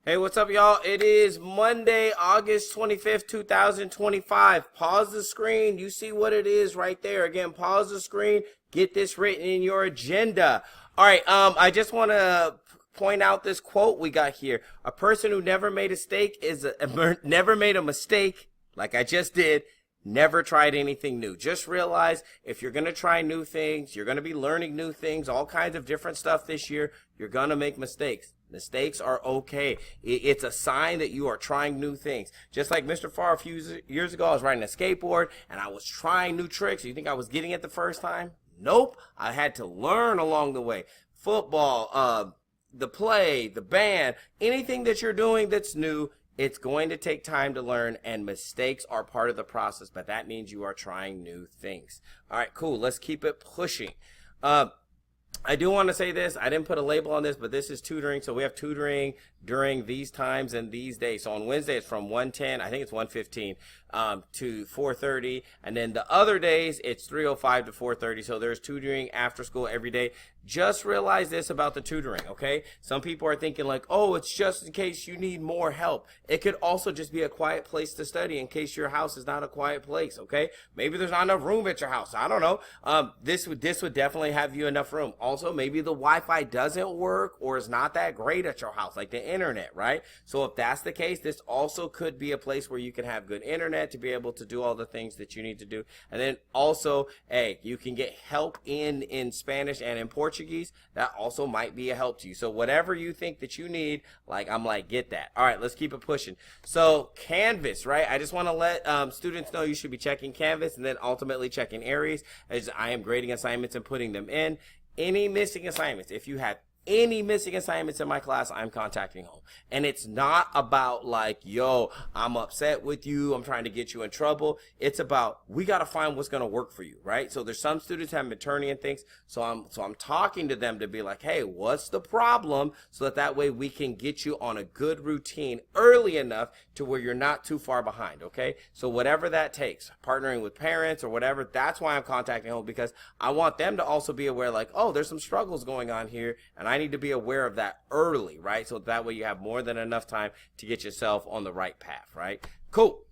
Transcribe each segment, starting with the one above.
Hey, what's up, y'all? It is Monday, August 25th, 2025. Pause the screen. You see what it is right there. Again, pause the screen. Get this written in your agenda. All right, I just want to point out this quote we got here. A person who never made a never made a mistake, like I just did, never tried anything new. Just realize if you're going to try new things, you're going to be learning new things, all kinds of different stuff this year, you're going to make mistakes. Mistakes are okay. It's a sign that you are trying new things. Just like Mr. Farr a few years ago, I was riding a skateboard and I was trying new tricks. You think I was getting it the first time? Nope. I had to learn along the way. Football, the play, the band, anything that you're doing that's new, it's going to take time to learn, and mistakes are part of the process, but that means you are trying new things. All right, cool. Let's keep it pushing. I do want to say this. I didn't put a label on this, but this is tutoring. So we have tutoring during these times and these days. So on Wednesday, it's from 1:10, I think it's 1:15 to 4:30. And then the other days, it's 3:05 to 4:30. So there's tutoring after school every day. Just realize this about the tutoring, okay? Some people are thinking like, oh, it's just in case you need more help. It could also just be a quiet place to study in case your house is not a quiet place, okay? Maybe there's not enough room at your house. I don't know. This would definitely have you enough room. Also, maybe the Wi-Fi doesn't work or is not that great at your house, like the internet, right? So if that's the case, this also could be a place where you can have good internet to be able to do all the things that you need to do. And then also, hey, you can get help in Spanish and in Portuguese. That also might be a help to you. So whatever you think that you need, I'm like, get that. All right, let's keep it pushing. So Canvas, right? I just want to let students know you should be checking Canvas and then ultimately checking Aries, as I am grading assignments and putting them in. Any missing assignments, if you have any missing assignments in my class, I'm contacting home. And it's not about like, yo, I'm upset with you, I'm trying to get you in trouble. It's about, we got to find what's going to work for you, right? So there's some students have been turning in things. So I'm talking to them to be like, hey, what's the problem? So that way we can get you on a good routine early enough to where you're not too far behind, okay? So whatever that takes, partnering with parents or whatever, that's why I'm contacting home, because I want them to also be aware like, oh, there's some struggles going on here, and I need to be aware of that early, right? So that way you have more than enough time to get yourself on the right path, right? Cool.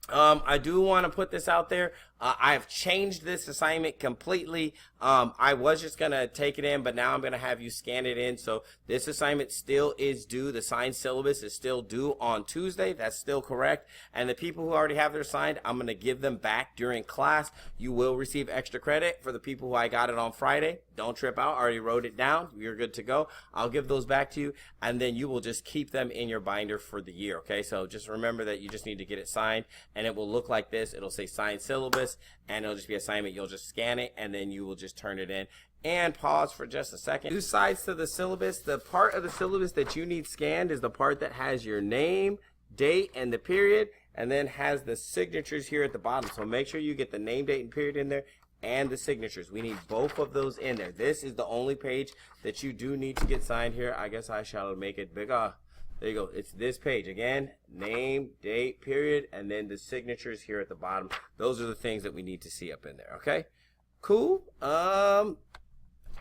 I do want to put this out there. I've changed this assignment completely. I was just going to take it in, but now I'm going to have you scan it in. So this assignment still is due. The signed syllabus is still due on Tuesday. That's still correct. And the people who already have their signed, I'm going to give them back during class. You will receive extra credit for the people who I got it on Friday. Don't trip out. I already wrote it down. You're good to go. I'll give those back to you, and then you will just keep them in your binder for the year, okay? So just remember that you just need to get it signed, and it will look like this. It'll say signed syllabus, and it'll just be assignment. You'll just scan it, and then you will just turn it in. And pause for just a second. Two sides to the syllabus. The part of the syllabus that you need scanned is the part that has your name, date, and the period, and then has the signatures here at the bottom. So make sure you get the name, date, and period in there, and the signatures. We need both of those in there. This is the only page that you do need to get signed here. I guess I shall make it bigger. There you go. It's this page. Again, name, date, period, and then the signatures here at the bottom. Those are the things that we need to see up in there, okay? Cool.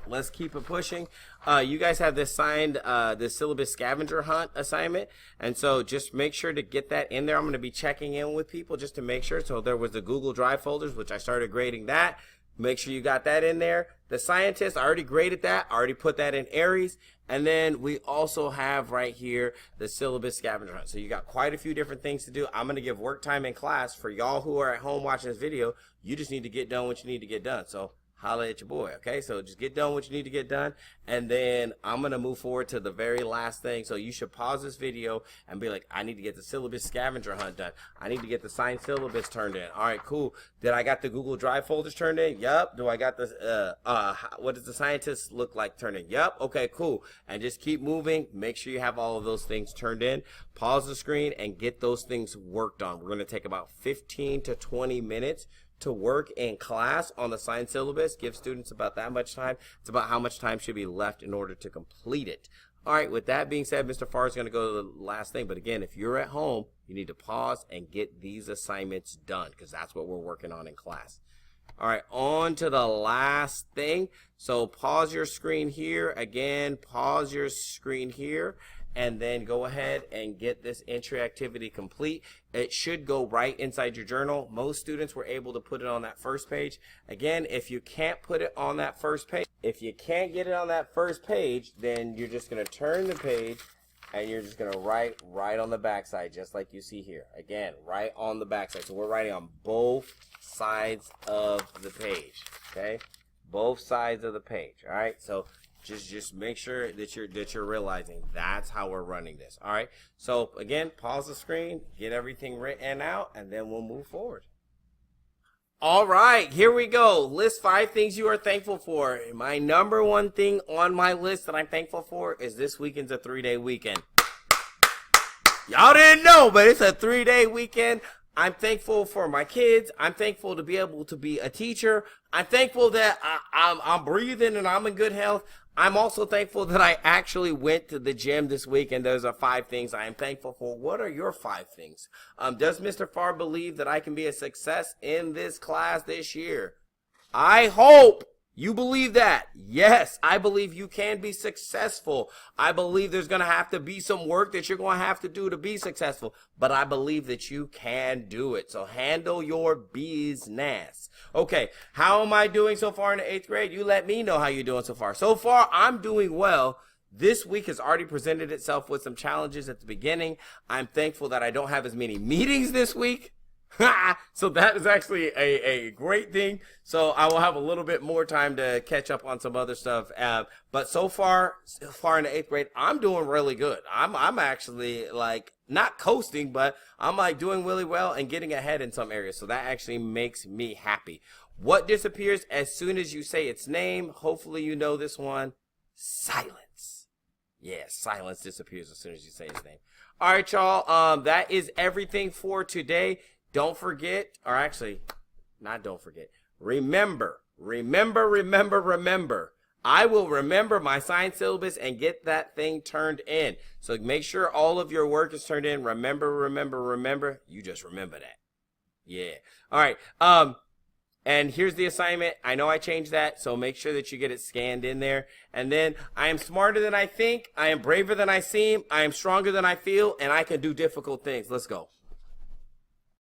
Let's keep it pushing. You guys have this signed, the syllabus scavenger hunt assignment, and so just make sure to get that in there. I'm going to be checking in with people just to make sure. So there was the Google Drive folders, which I started grading that. Make sure you got that in there. The scientist, I already graded that. I already put that in Aries. And then we also have right here the syllabus scavenger hunt. So you got quite a few different things to do. I'm going to give work time in class. For y'all who are at home watching this video, you just need to get done what you need to get done. So holla at your boy, okay? So just get done what you need to get done, and then I'm going to move forward to the very last thing. So you should pause this video and be like, I need to get the syllabus scavenger hunt done. I need to get the signed syllabus turned in. All right, cool. Did I got the Google Drive folders turned in? Yup. Do I got the, what does the scientist look like turned in? Yup. Okay, cool. And just keep moving. Make sure you have all of those things turned in. Pause the screen and get those things worked on. We're going to take about 15 to 20 minutes to work in class on the signed syllabus. Give students about that much time. It's about how much time should be left in order to complete it. All right, with that being said, Mr. Farr is going to go to the last thing. But again, if you're at home, you need to pause and get these assignments done, because that's what we're working on in class. All right, on to the last thing. So pause your screen here. Again, pause your screen here. and then go ahead and get this entry activity complete. It should go right inside your journal. Most students were able to put it on that first page. Again, if you can't put it on that first page, if you can't get it on that first page, then you're just going to turn the page and you're just going to write right on the backside, just like you see here. Again, right on the backside. So we're writing on both sides of the page, okay? Both sides of the page, all right? So just make sure that you're realizing that's how we're running this. All right. So again, pause the screen, get everything written out, and then we'll move forward. All right, here we go. List 5 things you are thankful for. My number one thing on my list that I'm thankful for is this weekend's a 3-day weekend. Y'all didn't know, but it's a 3-day weekend. I'm thankful for my kids. I'm thankful to be able to be a teacher. I'm thankful that I'm breathing and I'm in good health. I'm also thankful that I actually went to the gym this week, and those are 5 things I am thankful for. What are your 5 things? Does Mr. Farr believe that I can be a success in this class this year? I hope you believe that. Yes, I believe you can be successful. I believe there's going to have to be some work that you're going to have to do to be successful, but I believe that you can do it. So handle your business. Okay, how am I doing so far in the 8th grade? You let me know how you're doing so far. So far, I'm doing well. This week has already presented itself with some challenges at the beginning. I'm thankful that I don't have as many meetings this week. So that is actually a great thing. So I will have a little bit more time to catch up on some other stuff. But so far in the 8th grade, I'm doing really good. I'm actually like not coasting, but I'm like doing really well and getting ahead in some areas. So that actually makes me happy. What disappears as soon as you say its name? Hopefully you know this one. Silence. Yeah, silence disappears as soon as you say its name. All right, y'all. That is everything for today. Don't forget, or actually, not don't forget. Remember. I will remember my science syllabus and get that thing turned in. So make sure all of your work is turned in. Remember. You just remember that. Yeah. All right. And here's the assignment. I know I changed that, so make sure that you get it scanned in there. And then, I am smarter than I think. I am braver than I seem. I am stronger than I feel, and I can do difficult things. Let's go.